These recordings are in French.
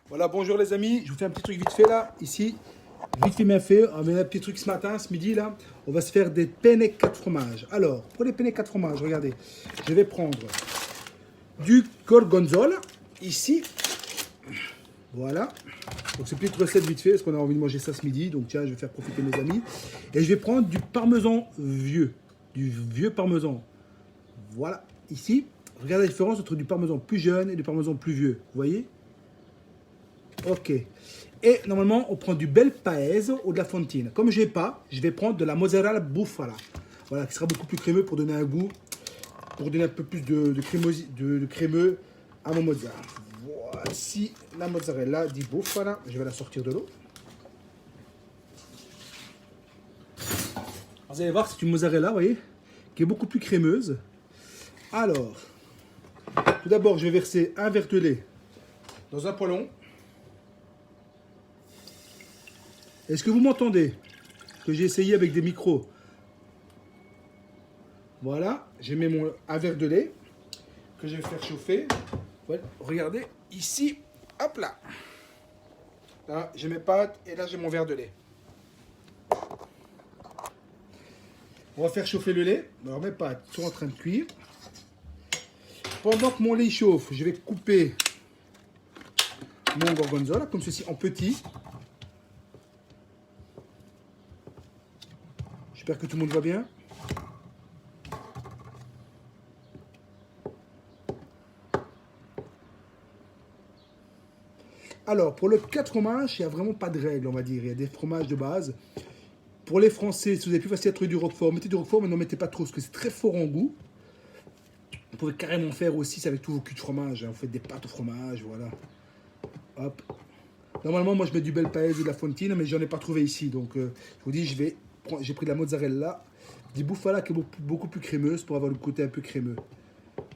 Voilà, bonjour les amis, je vous fais un petit truc vite fait là, ici, vite fait bien fait, on met un petit truc ce matin, ce midi là, on va se faire des penne 4 fromages. Alors, pour les penne 4 fromages, regardez, je vais prendre du gorgonzola, ici, voilà, donc c'est une petite recette vite fait, parce qu'on a envie de manger ça ce midi, donc tiens, je vais faire profiter mes amis, et je vais prendre du parmesan vieux, du vieux parmesan, voilà, ici, regardez la différence entre du parmesan plus jeune et du parmesan plus vieux, vous voyez? Ok. Et normalement, on prend du bel paese ou de la fontine. Comme je n'ai pas, je vais prendre de la mozzarella bufala. Voilà, qui sera beaucoup plus crémeux pour donner un goût, pour donner un peu plus de crémeux à mon mozzarella. Voici la mozzarella di bufala. Je vais la sortir de l'eau. Vous allez voir, c'est une mozzarella, vous voyez, qui est beaucoup plus crémeuse. Alors, tout d'abord, je vais verser un verre de lait dans un poêlon. Est-ce que vous m'entendez? Que j'ai essayé avec des micros. Voilà, j'ai mis un verre de lait que je vais faire chauffer. Voilà, regardez, ici, hop là. Là, j'ai mes pâtes et là, j'ai mon verre de lait. On va faire chauffer le lait. Alors, mes pâtes sont en train de cuire. Pendant que mon lait chauffe, je vais couper mon gorgonzola, comme ceci, en petits. J'espère que tout le monde va bien. Alors, pour le 4 fromages, il n'y a vraiment pas de règle, on va dire. Il y a des fromages de base. Pour les Français, si vous avez plus facile à trouver du roquefort, mettez du roquefort, mais n'en mettez pas trop, parce que c'est très fort en goût. Vous pouvez carrément faire aussi ça avec tous vos culs de fromage. Vous faites des pâtes au fromage, voilà. Hop. Normalement, moi, je mets du bel paese ou de la fontine, mais j'en ai pas trouvé ici. Donc, je vous dis, j'ai pris de la mozzarella, du bufala qui est beaucoup plus crémeuse pour avoir le côté un peu crémeux.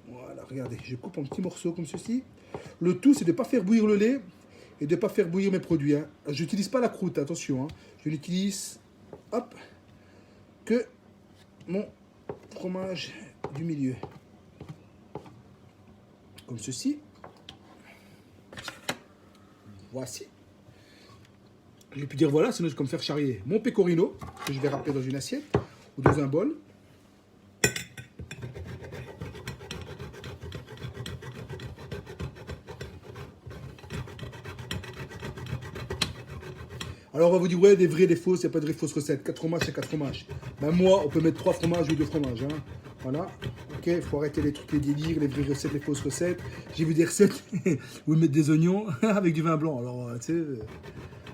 Voilà, regardez, je coupe en petits morceaux comme ceci. Le tout, c'est de ne pas faire bouillir le lait et de ne pas faire bouillir mes produits. Hein. Je n'utilise pas la croûte, attention. Hein. Je n'utilise, hop, que mon fromage du milieu. Comme ceci. Voici. J'ai pu dire voilà, sinon je vais comme faire charrier mon pecorino, que je vais râper dans une assiette ou dans un bol. Alors on va vous dire, ouais, des vraies, des fausses, il n'y a pas de vraies fausses recettes. 4 fromages, c'est 4 fromages. Ben moi, on peut mettre 3 fromages ou 2 fromages. Hein. Voilà. Ok, il faut arrêter les trucs, les délires, les vraies recettes, les fausses recettes. J'ai vu des recettes où ils mettent des oignons avec du vin blanc. Alors, tu sais,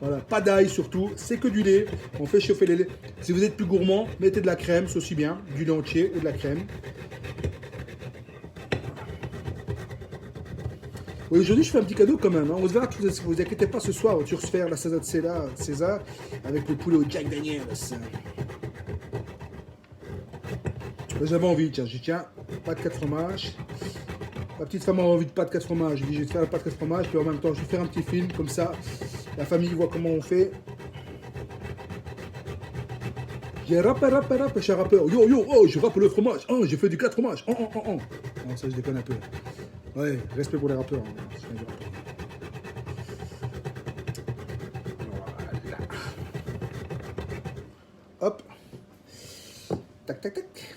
voilà, pas d'ail surtout, c'est que du lait. On fait chauffer les laits. Si vous êtes plus gourmand, mettez de la crème, c'est aussi bien. Du lait entier ou de la crème. Oui, aujourd'hui, je fais un petit cadeau quand même. Hein. On se verra, ne vous inquiétez pas, ce soir, tu vas se faire la salade César avec le poulet au Jack Daniels. J'avais envie, tiens, j'ai tiens, pas de 4 fromages. Ma petite femme a envie de pas de 4 fromages. Je dis, je vais te faire la pâte 4 fromages, puis en même temps, je vais faire un petit film, comme ça, la famille voit comment on fait. J'ai rappeur, je suis un rappeur. Yo, yo, oh, je rappe le fromage. Oh, j'ai fait du 4 fromages. Oh, oh, oh, oh. Non, ça, je déconne un peu. Ouais, respect pour les rappeurs. Hein. Voilà. Hop. Tac, tac, tac.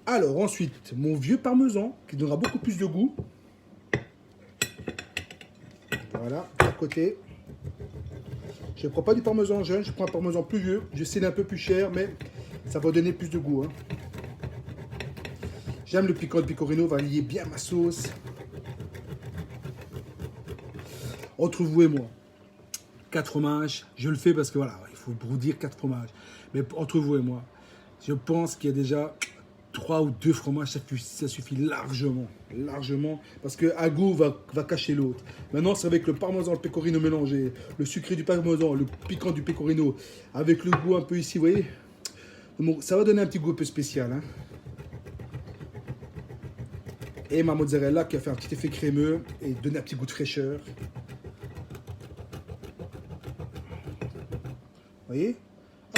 Alors, ensuite, mon vieux parmesan, qui donnera beaucoup plus de goût. Voilà, à côté. Je ne prends pas du parmesan jeune, je prends un parmesan plus vieux. Je sais, il est un peu plus cher, mais ça va donner plus de goût. Hein. J'aime le piquant de pecorino, va lier bien ma sauce. Entre vous et moi, 4 fromages, je le fais parce que voilà, il faut dire 4 fromages. Mais entre vous et moi, je pense qu'il y a déjà 3 ou 2 fromages, ça suffit largement. Largement, parce qu'un goût va cacher l'autre. Maintenant, c'est avec le parmesan, le pecorino mélangé, le sucré du parmesan, le piquant du pecorino, avec le goût un peu ici, vous voyez. Donc, ça va donner un petit goût un peu spécial. Hein. Et ma mozzarella qui a fait un petit effet crémeux et donner un petit goût de fraîcheur. Vous voyez?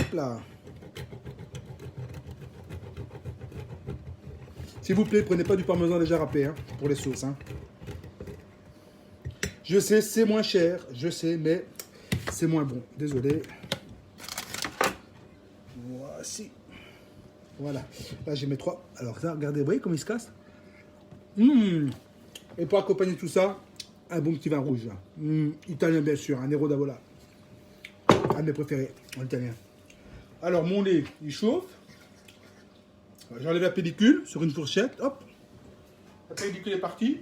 Hop là. S'il vous plaît, prenez pas du parmesan déjà râpé hein, pour les sauces. Hein. Je sais, c'est moins cher, je sais, mais c'est moins bon. Désolé. Voici. Voilà. Là, j'ai mes 3. Alors, ça, regardez, vous voyez comment il se casse. Et pour accompagner tout ça, un bon petit vin rouge. Italien, bien sûr, un Nero d'Avola. Un de mes préférés, en italien. Alors, mon lait, il chauffe. J'enlève la pellicule sur une fourchette. Hop. La pellicule est partie.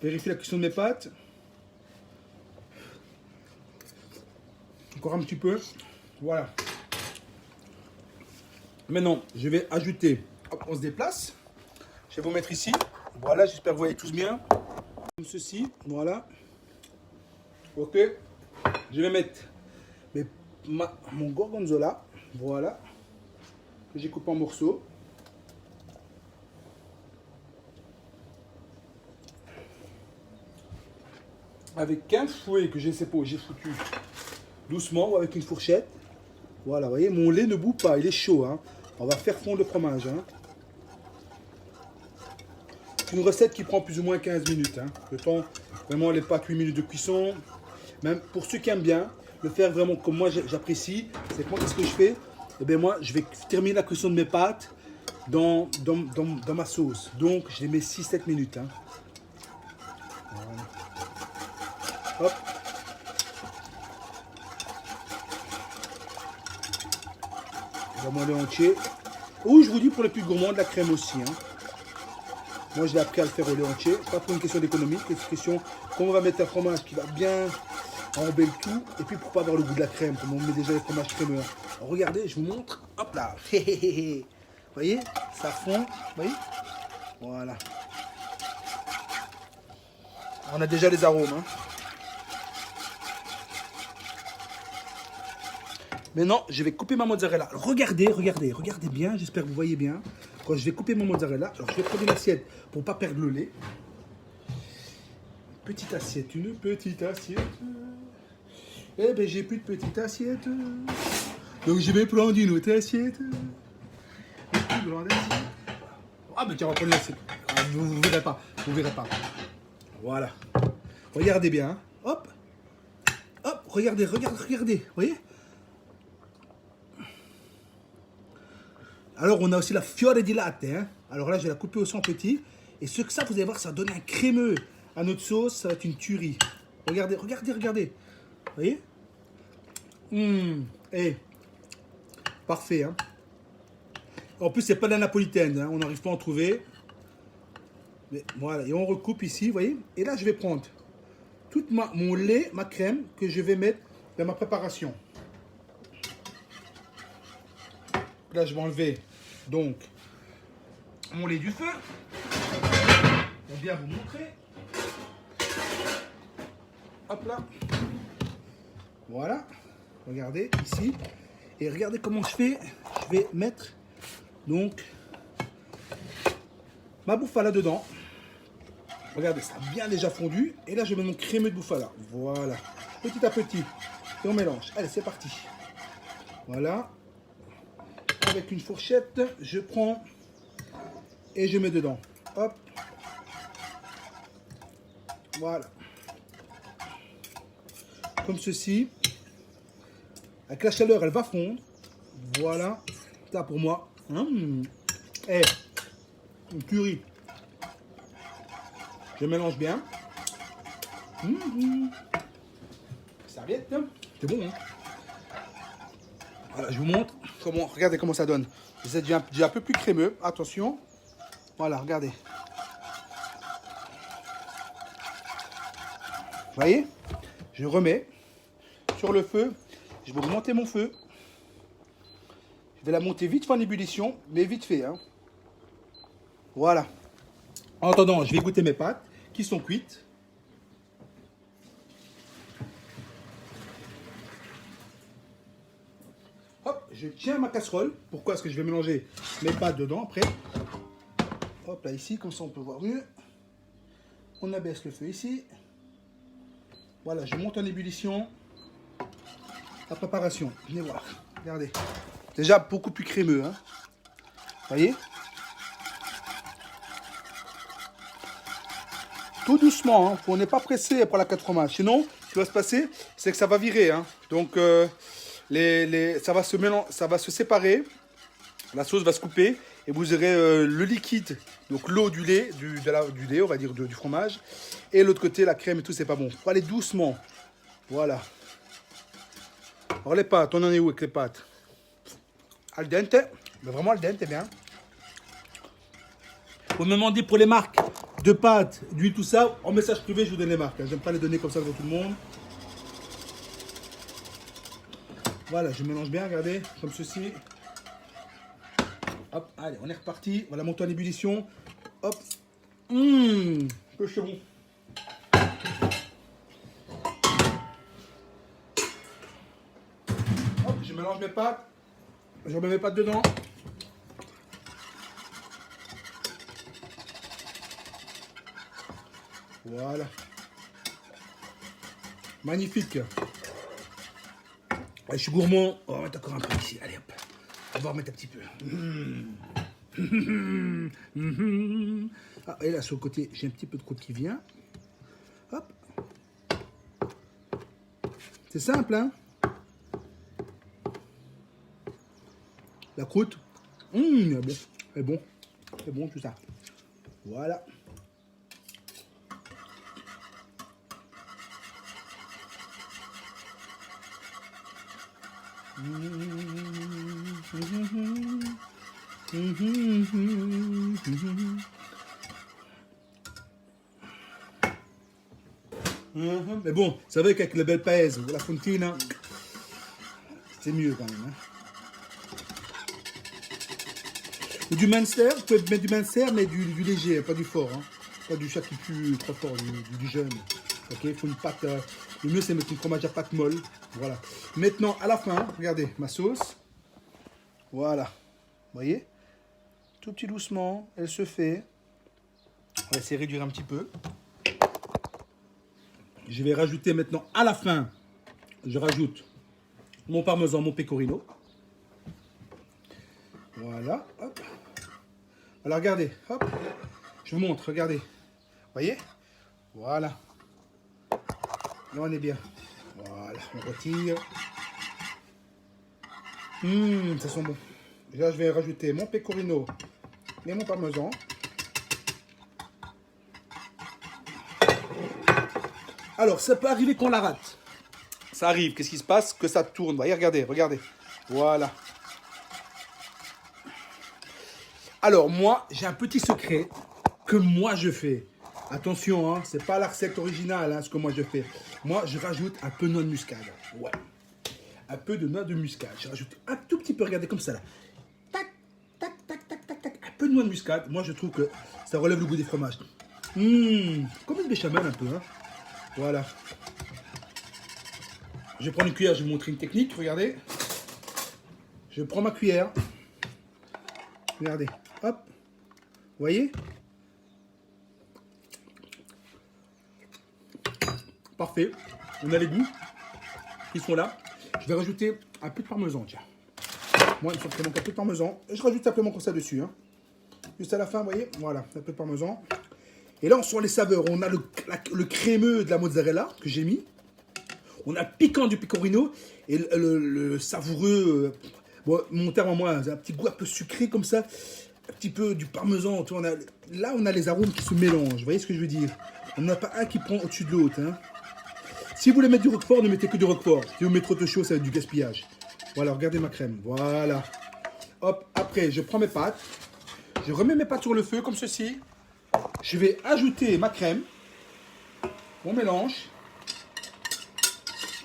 Vérifie la cuisson de mes pâtes. Encore un petit peu. Voilà. Maintenant, je vais ajouter. Hop, on se déplace. Je vais vous mettre ici. Voilà, j'espère que vous voyez tous bien. Comme ceci. Voilà. Ok. Je vais mettre mon gorgonzola. Voilà. Que j'ai coupé en morceaux. Avec un fouet que j'ai foutu doucement ou avec une fourchette. Voilà, vous voyez, mon lait ne bout pas, il est chaud. Hein. On va faire fondre le fromage. Hein. C'est une recette qui prend plus ou moins 15 minutes. Hein. Le temps, vraiment, les pâtes, 8 minutes de cuisson. Même pour ceux qui aiment bien, le faire vraiment comme moi j'apprécie, c'est que moi, qu'est-ce que je fais? Eh bien, moi, je vais terminer la cuisson de mes pâtes dans ma sauce. Donc, je les mets 6-7 minutes. Hein. Voilà. Hop. Mon lait entier. Ou je vous dis pour les plus gourmands de la crème aussi. Hein. Moi je l'ai appris à le faire au lait entier. C'est pas pour une question d'économie, c'est une question comment on va mettre un fromage qui va bien enrober le tout. Et puis pour pas avoir le goût de la crème, comme on met déjà les fromages crémeux. Alors, regardez, je vous montre. Hop là. Vous voyez, ça fond. Vous voyez. Voilà. On a déjà les arômes. Hein. Maintenant, je vais couper ma mozzarella. Regardez bien. J'espère que vous voyez bien. Quand je vais couper mon mozzarella, alors je vais prendre une assiette pour ne pas perdre le lait. Une petite assiette. Eh bien, j'ai plus de petite assiette. Donc, je vais prendre une autre assiette. Une plus grande assiette. Ah, mais tiens, on va prendre une assiette. Ah, vous ne verrez pas. Voilà. Regardez bien. Hein. Hop. Hop, regardez. Vous voyez? Alors, on a aussi la fiore di latte. Hein. Alors là, je vais la couper aussi en petit. Et ce que ça, vous allez voir, ça donne un crémeux à notre sauce. Ça va être une tuerie. Regardez. Vous voyez? Parfait. Hein. En plus, c'est pas de la napolitaine. Hein. On n'arrive pas à en trouver. Mais voilà. Et on recoupe ici, vous voyez? Et là, je vais prendre tout mon lait, ma crème, que je vais mettre dans ma préparation. Là, je vais enlever donc mon lait du feu. Pour bien vous montrer. Hop là. Voilà. Regardez ici. Et regardez comment je fais. Je vais mettre donc ma bouffala dedans. Regardez, ça a bien déjà fondu. Et là, je mets mon crémeux de bouffala. Voilà. Petit à petit. Et on mélange. Allez, c'est parti. Voilà. Avec une fourchette, je prends et je mets dedans. Hop. Voilà. Comme ceci. Avec la chaleur, elle va fondre. Voilà. Ça pour moi. Une purée. Je mélange bien. Serviette. C'est bon. Hein. Voilà, je vous montre. Regardez comment ça donne. C'est déjà un peu plus crémeux. Attention. Voilà, regardez. Vous voyez? Je remets sur le feu. Je vais augmenter mon feu. Je vais la monter vite fait en ébullition, mais vite fait. Hein. Voilà. En attendant, je vais goûter mes pâtes qui sont cuites. Hop, je tiens ma casserole. Pourquoi? Parce que je vais mélanger mes pâtes dedans après. Hop, là, ici, comme ça, on peut voir mieux. On abaisse le feu ici. Voilà, je monte en ébullition. La préparation, venez voir. Regardez. Déjà, beaucoup plus crémeux. Hein. Voyez? tout doucement. Hein. On n'est pas pressé pour la 4 fromages. Sinon, ce qui va se passer, c'est que ça va virer. Hein. Donc, ça va se séparer. La sauce va se couper. Et vous aurez le liquide, donc l'eau du lait, du lait, on va dire, du fromage. Et l'autre côté, la crème et tout, c'est pas bon. Faut aller doucement. Voilà. Alors les pâtes, on en est où avec les pâtes? Al dente. Mais vraiment al dente, bien. Vous me demandez pour les marques de pâtes, d'huile, tout ça. En message privé, je vous donne les marques. Hein. J'aime pas les donner comme ça devant tout le monde. Voilà, je mélange bien, regardez, comme ceci. Hop, allez, on est reparti. Voilà, monte en ébullition. Hop. Que c'est bon. Hop, je mélange mes pâtes. Je remets mes pâtes dedans. Voilà. Magnifique. Allez, je suis gourmand. On va mettre encore un peu ici. Allez, hop. On va remettre un petit peu. Ah, et là, sur le côté, j'ai un petit peu de croûte qui vient. Hop. C'est simple, hein? La croûte. C'est bon. C'est bon, tout ça. Voilà. Mais bon, c'est vrai qu'avec le bel paese ou la fontina, c'est mieux quand même. Hein. Ou du Munster, vous pouvez mettre du Munster, mais du léger, pas du fort. Hein. Pas du chat qui pue trop fort, du jeune. Ok, il faut une pâte. Le mieux, c'est mettre une fromage à pâte molle. Voilà. Maintenant, à la fin, regardez ma sauce. Voilà. Vous voyez? Tout petit doucement, elle se fait. On va essayer de réduire un petit peu. Je vais rajouter maintenant à la fin, je rajoute mon parmesan, mon pecorino. Voilà, hop. Alors regardez, hop. Je vous montre, regardez. Vous voyez? Voilà. Là on est bien. Voilà, on retire. Ça sent bon. Et là je vais rajouter mon pecorino et mon parmesan. Alors, ça peut arriver qu'on la rate. Ça arrive. Qu'est-ce qui se passe? Que ça tourne. Voyez, regardez, regardez. Voilà. Alors, moi, j'ai un petit secret que moi, je fais. Attention, hein, c'est pas la recette originale, hein, ce que moi, je fais. Moi, je rajoute un peu de noix de muscade. Ouais. Un peu de noix de muscade. Je rajoute un tout petit peu, regardez, comme ça, là. Tac, tac, tac, tac, tac, tac. Un peu de noix de muscade. Moi, je trouve que ça relève le goût des fromages. Comme une béchamel, un peu, hein. Voilà. Je vais prendre une cuillère, je vais vous montrer une technique, regardez. Je prends ma cuillère. Regardez, hop. Vous voyez? Parfait. On a les goûts qui sont là. Je vais rajouter un peu de parmesan, tiens. Moi, il faut qu'il manque un peu de parmesan. Et je rajoute simplement comme ça dessus. Hein. Juste à la fin, vous voyez? Voilà, un peu de parmesan. Et là, on sent les saveurs. On a le crémeux de la mozzarella que j'ai mis. On a le piquant du pecorino et le savoureux. Bon, mon terme à moi, un petit goût un peu sucré comme ça. Un petit peu du parmesan. Tu vois, là, on a les arômes qui se mélangent. Vous voyez ce que je veux dire? On n'a pas un qui prend au-dessus de l'autre. Hein. Si vous voulez mettre du roquefort, ne mettez que du roquefort. Si vous mettez trop de chaud, ça va être du gaspillage. Voilà, regardez ma crème. Voilà. Hop, après, je prends mes pâtes. Je remets mes pâtes sur le feu comme ceci. Je vais ajouter ma crème, mon mélange.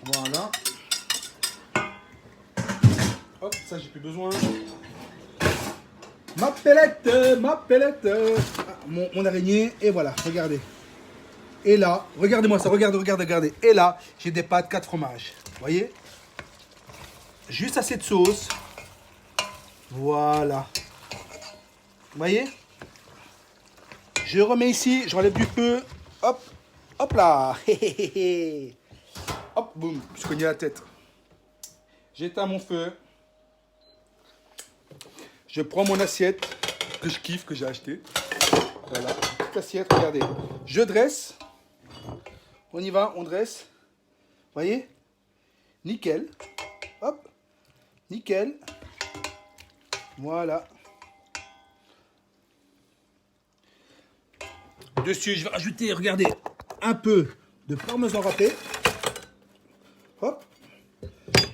Voilà. Hop, ça j'ai plus besoin. Ma pelette. Ah, mon araignée. Et voilà, regardez. Et là, regardez-moi ça, regardez. Et là, j'ai des pâtes 4 fromages. Vous voyez? Juste assez de sauce. Voilà. Vous voyez? Je remets ici, je relève du feu. Hop, hop là. Hop, boum, je cognais la tête. J'éteins mon feu. Je prends mon assiette que je kiffe, que j'ai acheté. Voilà. petite assiette, regardez. Je dresse. On y va, on dresse. Voyez? Nickel. Hop. Nickel. Voilà. Dessus, je vais rajouter, regardez, un peu de parmesan râpé. Hop.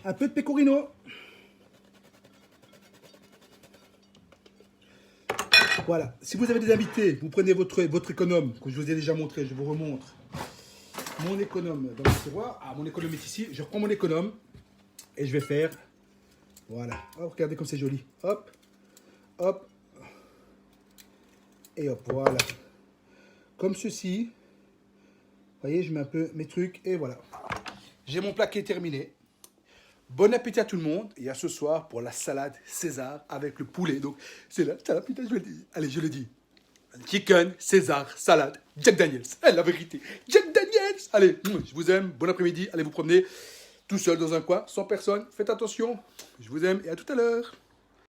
Un peu de pecorino. Voilà. Si vous avez des invités, vous prenez votre économe, que je vous ai déjà montré, je vous remontre. Mon économe dans le tiroir. Ah, mon économe est ici. Je reprends mon économe et je vais faire. Voilà. Oh, regardez comme c'est joli. Hop. Hop. Et hop, voilà. Comme ceci. Vous voyez, je mets un peu mes trucs et voilà. J'ai mon plat qui est terminé. Bon appétit à tout le monde et à ce soir pour la salade César avec le poulet. Donc, c'est la salade, putain, je le dis. Allez, je le dis. Chicken, César, salade, Jack Daniels. La vérité. Jack Daniels. Allez, je vous aime. Bon après-midi. Allez vous promener tout seul dans un coin, sans personne. Faites attention. Je vous aime et à tout à l'heure.